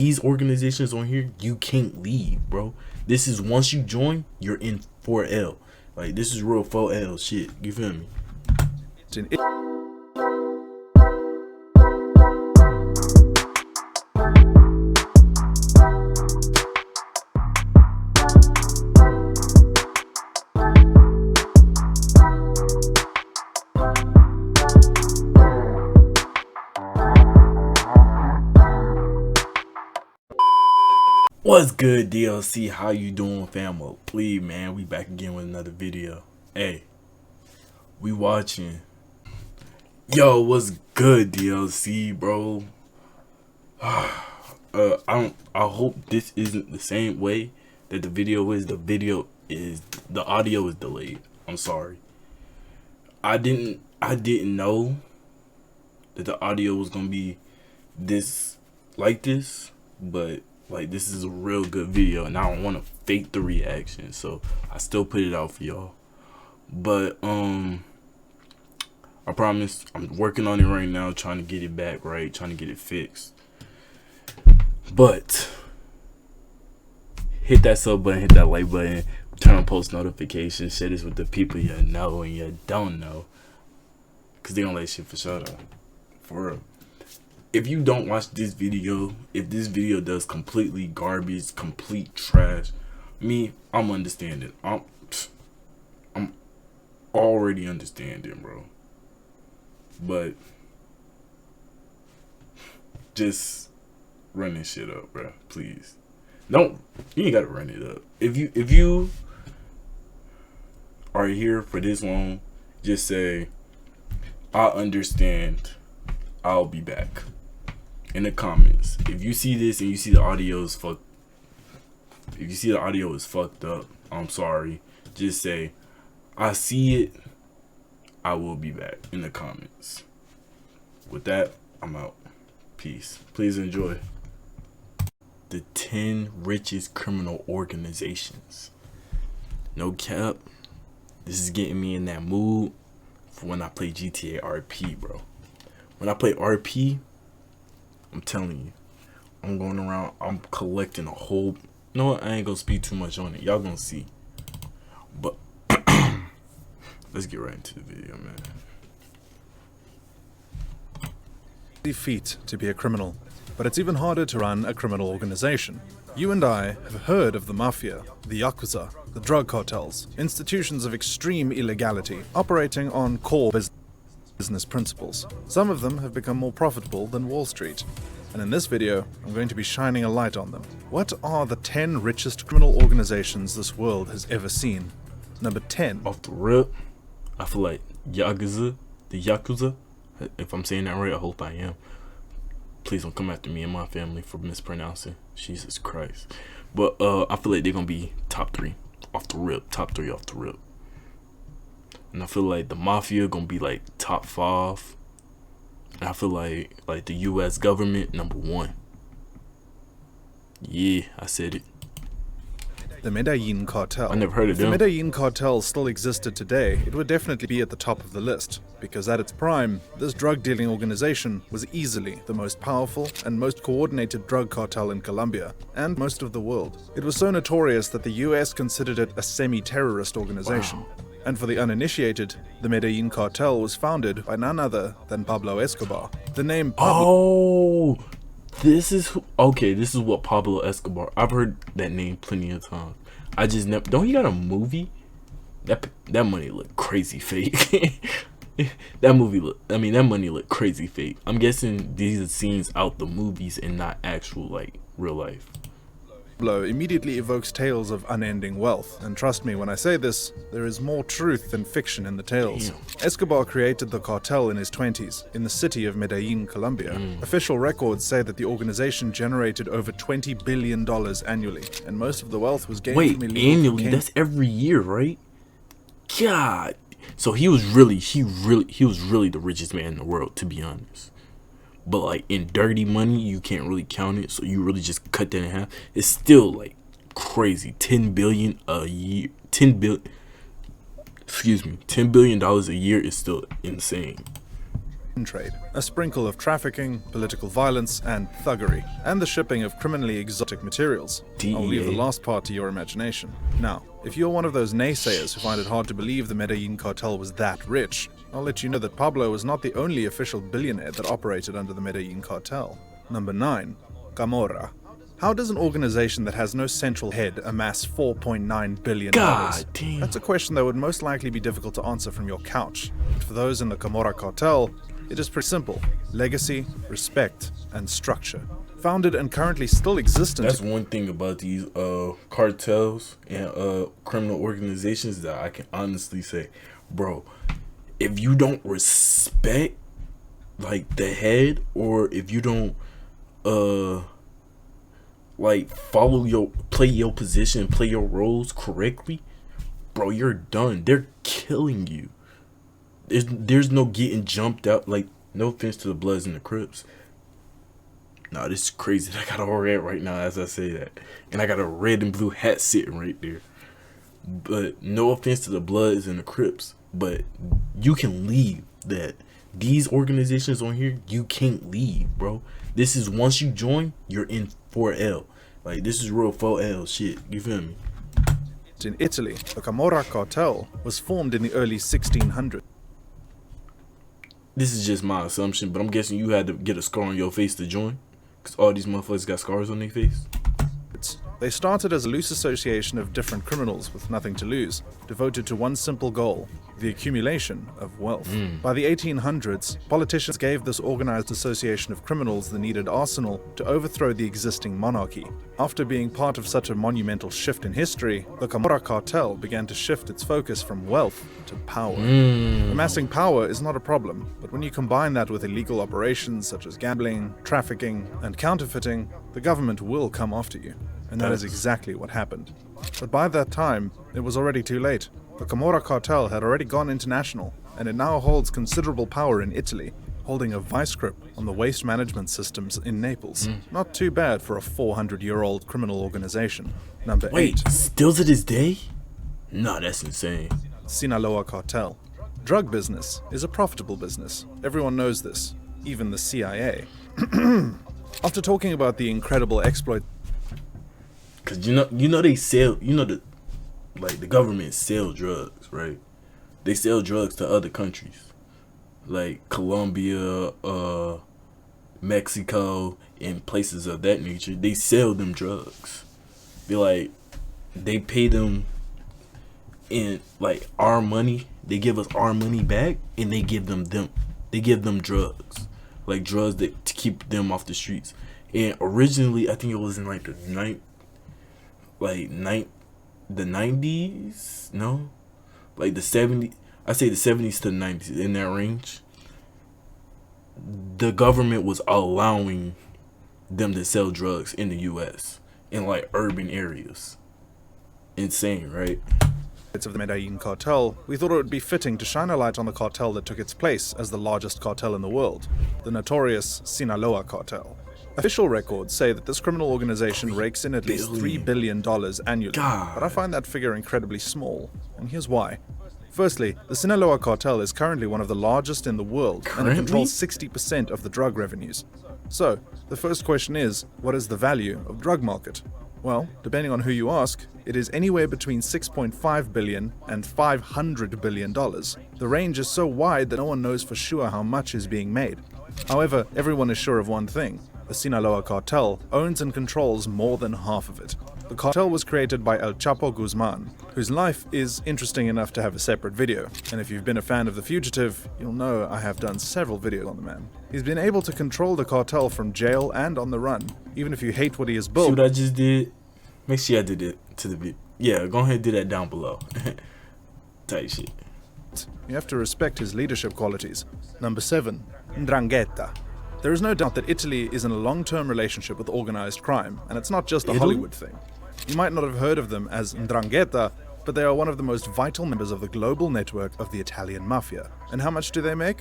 these organizations on here, you can't leave, bro. This is once you join, you're in 4L. Like, this is real 4L shit. You feel me? What's good, DLC? How you doing, famo? Please, man, we back again with another video. Hey, we watching. Yo, what's good, DLC, bro? I hope this isn't the same way that the video is. The audio is delayed. I'm sorry. I didn't know that the audio was gonna be this but like, this is a real good video, and I don't want to fake the reaction, so I still put it out for y'all. But I promise I'm working on it right now, trying to get it back right, trying to get it fixed. But hit that sub button, hit that like button, turn on post notifications, share this with the people you know and you don't know, cause they don't like shit for sure though. For real. If you don't watch this video, if this video does completely garbage, complete trash, I'm understanding. I'm already understanding, bro. But just run this shit up, bro. Please. You ain't gotta run it up. If you are here for this long, just say, I understand, I'll be back. In the comments, if you see this and you see the audio is fucked, up, I'm sorry. Just say, I see it, I will be back, in the comments. With that, I'm out. Peace. Please enjoy. The 10 richest criminal organizations. No cap. This is getting me in that mood for when I play GTA RP, bro. When I play RP, I'm telling you, I'm going around, I'm collecting a whole, you know what, I ain't gonna speak too much on it. Y'all gonna see. But let's get right into the video, man. Feat to be a criminal, but it's even harder to run a criminal organization. You and I have heard of the mafia, the yakuza, the drug cartels, institutions of extreme illegality operating on core business principles. Some of them have become more profitable than Wall Street. And in this video, I'm going to be shining a light on them. What are the 10 richest criminal organizations this world has ever seen? Number 10. Off the rip, I feel like the Yakuza, if I'm saying that right, I hope I am. Please don't come after me and my family for mispronouncing. Jesus Christ. But I feel like they're going to be top 3 off the rip. Top 3 off the rip. And I feel like the mafia gonna be like top 5. And I feel like the US government, number 1. Yeah, I said it. The Medellin cartel. I never heard of them. If the Medellin cartel still existed today, it would definitely be at the top of the list, because at its prime, this drug dealing organization was easily the most powerful and most coordinated drug cartel in Colombia, and most of the world. It was so notorious that the US considered it a semi-terrorist organization. Wow. And for the uninitiated, the Medellin cartel was founded by none other than Pablo Escobar. The name Pablo... Oh, this is what Pablo Escobar... I've heard that name plenty of times. I just never... Don't he got a movie? That money look crazy fake. That money look crazy fake. I'm guessing these are scenes out the movies and not actual, like, real life. Pablo immediately evokes tales of unending wealth, and trust me when I say this, there is more truth than fiction in the tales. Damn. Escobar created the cartel in his 20s, in the city of Medellin, Colombia. Official records say that the organization generated over $20 billion annually, and most of the wealth was gained from illegal annually? That's every year, right? God. So he was really the richest man in the world, to be honest. But like in dirty money, you can't really count it, so you really just cut that in half. It's still like crazy. $10 billion a year. $10 billion a year is still insane. trade, a sprinkle of trafficking, political violence, and thuggery, and the shipping of criminally exotic materials. DEA. I'll leave the last part to your imagination. Now, if you're one of those naysayers who find it hard to believe the Medellin cartel was that rich, I'll let you know that Pablo was not the only official billionaire that operated under the Medellin cartel. Number 9. Camorra. How does an organization that has no central head amass $4.9 billion? God damn. That's a question that would most likely be difficult to answer from your couch. But for those in the Camorra cartel, it is pretty simple. Legacy, respect, and structure. Founded and currently still existent. That's one thing about these cartels and criminal organizations that I can honestly say, bro, if you don't respect like the head, or if you don't like play your position, play your roles correctly, bro, you're done. They're killing you. There's no getting jumped out. Like, no offense to the Bloods and the Crips. Nah, this is crazy. I got a red right now as I say that. And I got a red and blue hat sitting right there. But no offense to the Bloods and the Crips, but you can leave that. These organizations on here, you can't leave, bro. This is, once you join, you're in 4L. Like, this is real 4L shit. You feel me? In Italy, the Camorra cartel was formed in the early 1600s. This is just my assumption, but I'm guessing you had to get a scar on your face to join, because all these motherfuckers got scars on their face. They started as a loose association of different criminals with nothing to lose, devoted to one simple goal: the accumulation of wealth. By the 1800s, politicians gave this organized association of criminals the needed arsenal to overthrow the existing monarchy. After being part of such a monumental shift in history, the Camorra cartel began to shift its focus from wealth to power. Amassing power is not a problem, but when you combine that with illegal operations such as gambling, trafficking, and counterfeiting, the government will come after you. And that is exactly what happened. But by that time, it was already too late. The Camorra cartel had already gone international, and it now holds considerable power in Italy, holding a vice grip on the waste management systems in Naples. Not too bad for a 400-year-old criminal organization. Number 8. Wait, still to this day? Nah, that's insane. Sinaloa cartel. Drug business is a profitable business. Everyone knows this, even the CIA. After talking about the incredible exploit, Cause you know they sell, the government sell drugs, right? They sell drugs to other countries, like Colombia, Mexico, and places of that nature. They sell them drugs. They pay them in our money. They give us our money back, and they give them drugs, like drugs that to keep them off the streets. And originally, I think it was in the 90s, no, the 70s. I say the 70s to the 90s, in that range. The government was allowing them to sell drugs in the U.S. in urban areas. Insane, right? Of the Medellin cartel, we thought it would be fitting to shine a light on the cartel that took its place as the largest cartel in the world, the notorious Sinaloa cartel. Official records say that this criminal organization rakes in at least $3 billion annually, but I find that figure incredibly small, and here's why. Firstly, the Sinaloa cartel is currently one of the largest in the world, and it controls 60% of the drug revenues. So, the first question is, what is the value of drug market? Well, depending on who you ask, it is anywhere between $6.5 billion and $500 billion. The range is so wide that no one knows for sure how much is being made. However, everyone is sure of one thing. The Sinaloa cartel owns and controls more than half of it. The cartel was created by El Chapo Guzman, whose life is interesting enough to have a separate video. And if you've been a fan of The Fugitive, you'll know I have done several videos on the man. He's been able to control the cartel from jail and on the run, even if you hate what he has built. See what I just did? Make sure I did it to the video. Yeah, go ahead and do that down below. Tight shit. You have to respect his leadership qualities. Number 7. 'Ndrangheta. There is no doubt that Italy is in a long-term relationship with organized crime, and it's not just a Hollywood thing. You might not have heard of them as 'Ndrangheta, but they are one of the most vital members of the global network of the Italian mafia. And how much do they make?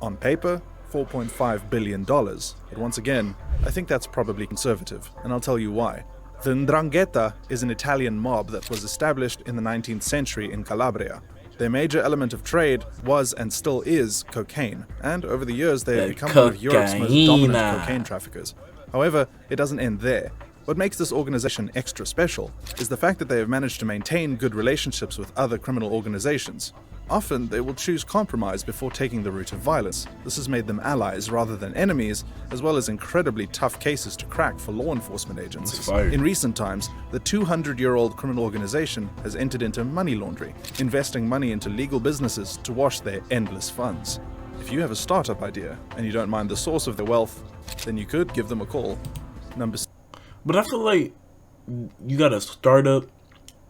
On paper, $4.5 billion. But once again, I think that's probably conservative, and I'll tell you why. The 'Ndrangheta is an Italian mob that was established in the 19th century in Calabria. Their major element of trade was and still is cocaine, and over the years they have The become one of Europe's most dominant cocaina. cocaine traffickers. However, it doesn't end there. What makes this organization extra special is the fact that they have managed to maintain good relationships with other criminal organizations. Often, they will choose compromise before taking the route of violence. This has made them allies rather than enemies, as well as incredibly tough cases to crack for law enforcement agencies. fire. In recent times, the 200-year-old criminal organization has entered into money laundering, investing money into legal businesses to wash their endless funds. If you have a startup idea and you don't mind the source of their wealth, then you could give them a call. Number But I feel like you got a startup,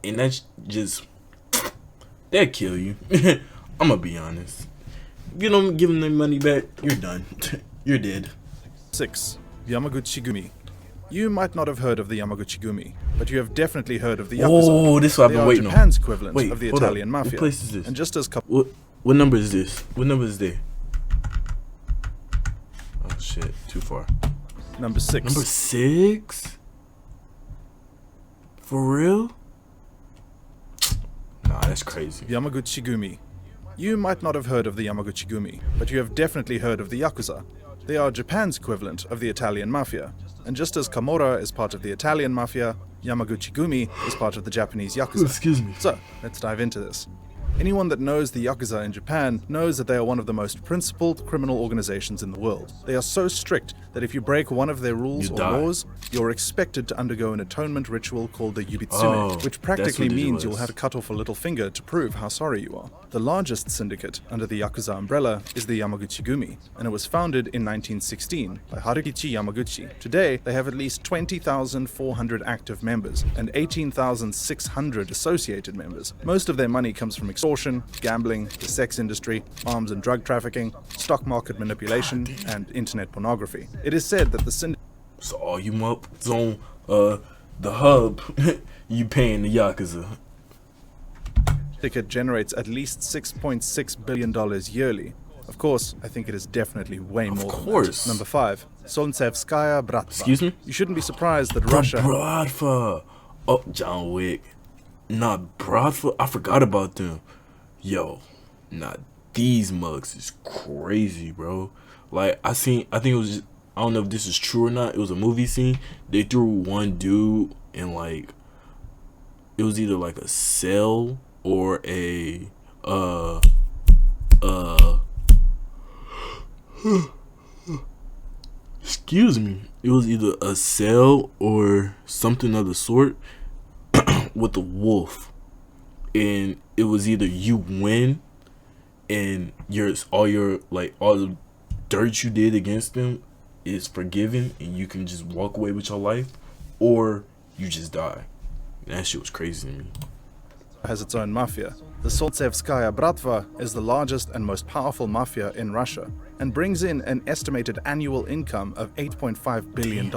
and that's just they'll kill you. I'm gonna be honest. If you don't give them their money back, you're done. You're dead. 6. Yamaguchi Gumi. You might not have heard of the Yamaguchi Gumi, but you have definitely heard of the Yakuza. Oh, this is what I've They been are waiting on. Japan's equivalent Wait, of the hold up. Italian mafia. What place is this? And just as What number is this? What number is there? Oh shit, too far. Number 6. Number 6? For real? Nah, that's crazy. Yamaguchi Gumi. You might not have heard of the Yamaguchi Gumi, but you have definitely heard of the Yakuza. They are Japan's equivalent of the Italian mafia. And just as Kamora is part of the Italian mafia, Yamaguchi Gumi is part of the Japanese Yakuza. Excuse me. So, let's dive into this. Anyone that knows the Yakuza in Japan knows that they are one of the most principled criminal organizations in the world. They are so strict that if you break one of their rules You or die. laws, you're expected to undergo an atonement ritual called the Yubitsune, Oh, which practically that's what it means you'll was. have to cut off a little finger to prove how sorry you are. The largest syndicate under the Yakuza umbrella is the Yamaguchi Gumi, and it was founded in 1916 by Harukichi Yamaguchi. Today, they have at least 20,400 active members and 18,600 associated members. Most of their money comes from extortion, gambling, the sex industry, arms and drug trafficking, stock market manipulation, and internet pornography. It is said that the syndicate So all you mups on the hub, you paying the Yakuza. generates at least $6.6 billion yearly. Of course, I think it is definitely way more than course. that. Number 5. Solntsevskaya Bratva. Excuse me? You shouldn't be surprised that Russia... Bradford. Oh, John Wick. Nah, Bradford. I forgot about them. Yo, nah, these mugs is crazy, bro. Like, I think it was just, I don't know if this is true or not. It was a movie scene. They threw one dude in, like, it was either like a cell or a, excuse me. It was either a cell or something of the sort with a wolf. And it was either you win and all the dirt you did against them is forgiven and you can just walk away with your life, or you just die. That shit was crazy to me. has its own mafia. The Solntsevskaya Bratva is the largest and most powerful mafia in Russia and brings in an estimated annual income of $8.5 billion.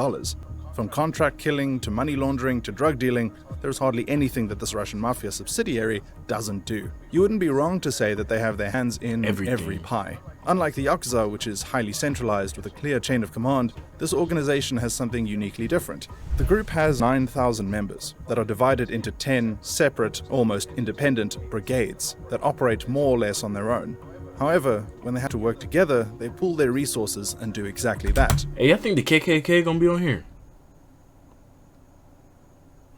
From contract killing to money laundering to drug dealing, there's hardly anything that this Russian mafia subsidiary doesn't do. You wouldn't be wrong to say that they have their hands in Everything. every pie. Unlike the Yakuza, which is highly centralized with a clear chain of command, this organization has something uniquely different. The group has 9,000 members that are divided into 10 separate, almost independent brigades that operate more or less on their own. However, when they have to work together, they pool their resources and do exactly that. Hey, I think the KKK gonna be on here.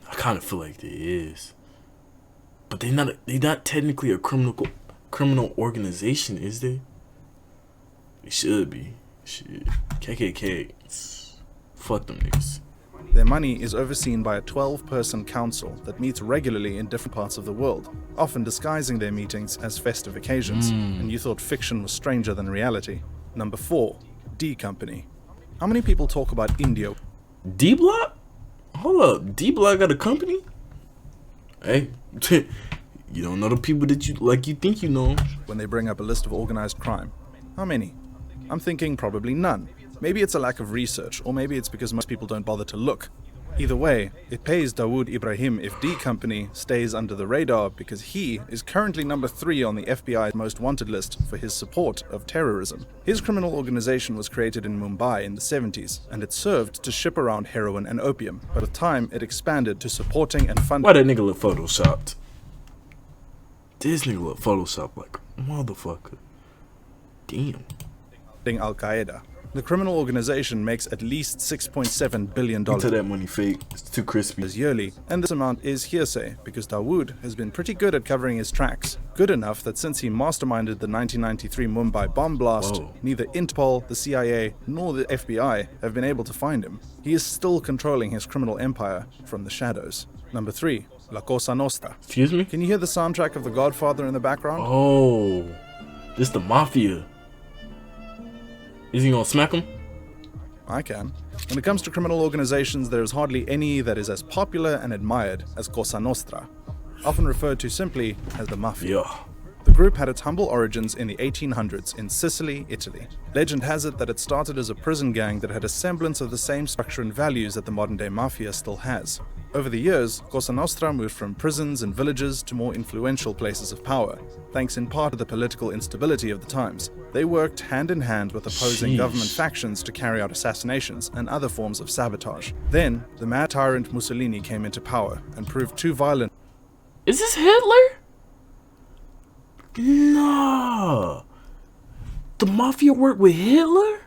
I kind of feel like they is, but they not technically a criminal organization, is they? They should be. Shit, KKK. Fuck them niggas. Their money is overseen by a 12-person council that meets regularly in different parts of the world, often disguising their meetings as festive occasions, and you thought fiction was stranger than reality. Number 4. D Company. How many people talk about India? D Block? Hold up, D Block got a company? Hey, you don't know the people that you think you know. when they bring up a list of organized crime? How many? I'm thinking probably none. Maybe it's a lack of research, or maybe it's because most people don't bother to look. Either way, it pays Dawood Ibrahim if D Company stays under the radar because he is currently number 3 on the FBI's most wanted list for his support of terrorism. His criminal organization was created in Mumbai in the 70s, and it served to ship around heroin and opium, but with time it expanded to supporting and funding Why that nigga look photoshopped? This nigga look Photoshop like a motherfucker. Damn. Al Qaeda. The criminal organization makes at least $6.7 billion Until that money fake. It's too crispy. yearly, and this amount is hearsay because Dawood has been pretty good at covering his tracks. Good enough that since he masterminded the 1993 Mumbai bomb blast, Whoa. neither Interpol, the CIA, nor the FBI have been able to find him. He is still controlling his criminal empire from the shadows. Number 3. La Cosa Nostra. Excuse me? Can you hear the soundtrack of The Godfather in the background? Oh. This the mafia. Is he gonna smack him? I can. When it comes to criminal organizations, there is hardly any that is as popular and admired as Cosa Nostra, often referred to simply as the Mafia. Yeah. The group had its humble origins in the 1800s in Sicily, Italy. Legend has it that it started as a prison gang that had a semblance of the same structure and values that the modern-day Mafia still has. Over the years, Cosa Nostra moved from prisons and villages to more influential places of power, thanks in part to the political instability of the times. They worked hand in hand with opposing Sheesh. government factions to carry out assassinations and other forms of sabotage. Then, the mad tyrant Mussolini came into power and proved too violent. Is this Hitler? Nah. The mafia worked with Hitler?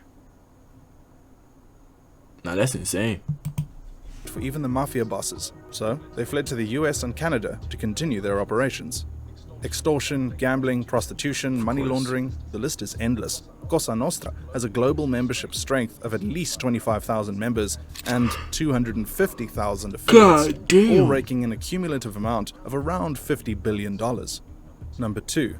Nah, that's insane. For even the mafia bosses, so they fled to the US and Canada to continue their operations. Extortion, gambling, prostitution, money course. laundering, the list is endless. Cosa Nostra has a global membership strength of at least 25,000 members and 250,000 affiliates, God damn. all raking in a cumulative amount of around $50 billion. Number 2.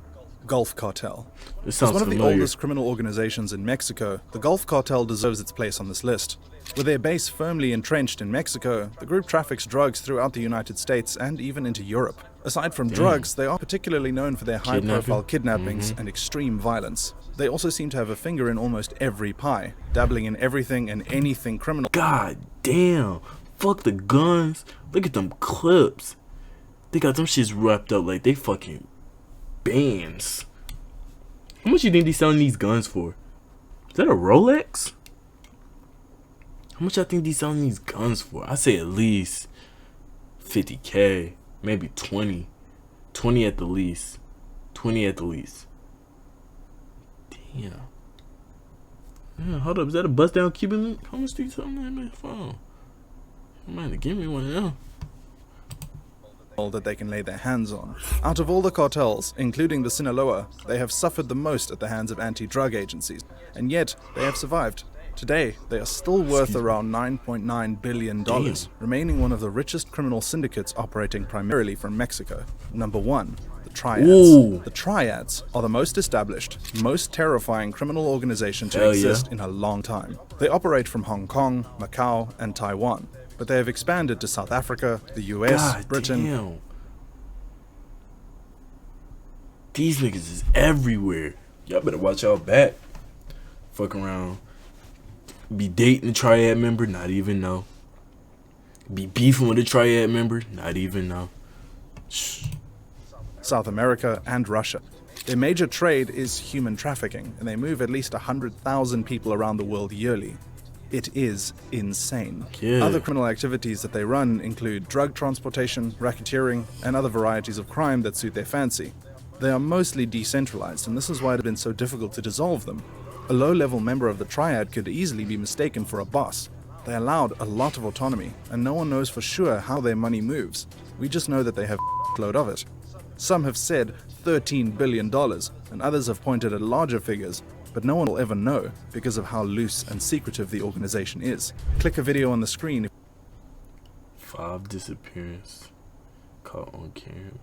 Gulf Cartel. This As sounds one of the familiar. oldest criminal organizations in Mexico, the Gulf Cartel deserves its place on this list. With their base firmly entrenched in Mexico, the group traffics drugs throughout the United States and even into Europe. Aside from drugs, they are particularly known for their high-profile kidnappings and extreme violence. They also seem to have a finger in almost every pie, dabbling in everything and anything criminal. God damn. Fuck the guns. Look at them clips. They got them shits wrapped up like they fucking bands. How much you think they selling these guns for? Is that a Rolex? How much I think they selling these guns for? I say at least 50K, maybe 20. 20 at the least. 20 at the least. Damn. Yeah, hold up. Is that a bust down Cuban link? How much do you selling that man for? I'm gonna give me one of them. That they can lay their hands on. Out of all the cartels, including the Sinaloa, they have suffered the most at the hands of anti-drug agencies, and yet they have survived. Today, they are still worth around $9.9 billion, Damn. remaining one of the richest criminal syndicates operating primarily from Mexico. Number 1. The Triads. Ooh. The Triads are the most established, most terrifying criminal organization to Hell exist yeah. in a long time. They operate from Hong Kong, Macau, and Taiwan, but they have expanded to South Africa, the US, God Britain. damn. These niggas is everywhere. Y'all better watch y'all back. Fuck around. Be dating a triad member, not even know. Be beefing with a triad member, not even know. Shh. South America, and Russia. Their major trade is human trafficking, and they move at least 100,000 people around the world yearly. It is insane. Yeah. Other criminal activities that they run include drug transportation, racketeering, and other varieties of crime that suit their fancy. They are mostly decentralized, and this is why it has been so difficult to dissolve them. A low-level member of the Triad could easily be mistaken for a boss. They allowed a lot of autonomy, and no one knows for sure how their money moves. We just know that they have a load of it. Some have said $13 billion, and others have pointed at larger figures, but no one will ever know because of how loose and secretive the organization is. Click a video on the screen. 5 disappearance caught on camera.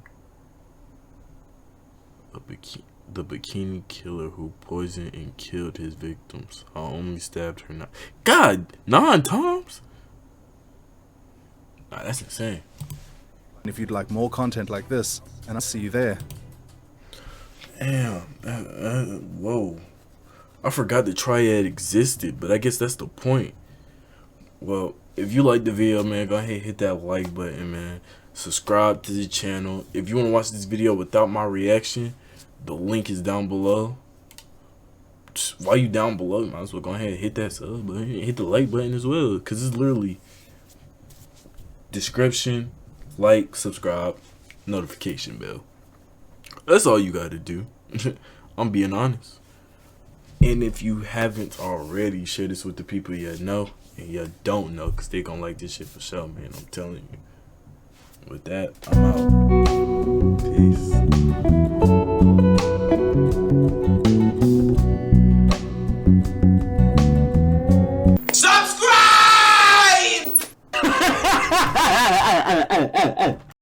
The bikini killer who poisoned and killed his victims. I only stabbed her. God, 9 times? Nah, that's insane. If you'd like more content like this, and I'll see you there. Damn. Whoa. I forgot the triad existed, but I guess that's the point. Well, if you like the video, man, go ahead and hit that like button, man. Subscribe to the channel. If you want to watch this video without my reaction, the link is down below. Just while you down below, you might as well go ahead and hit that sub button. Hit the like button as well, because it's literally description, like, subscribe, notification bell. That's all you gotta do. I'm being honest. And if you haven't already, share this with the people you know and you don't know, because they gonna like this shit for sure, man. I'm telling you. With that, I'm out. Peace. Subscribe!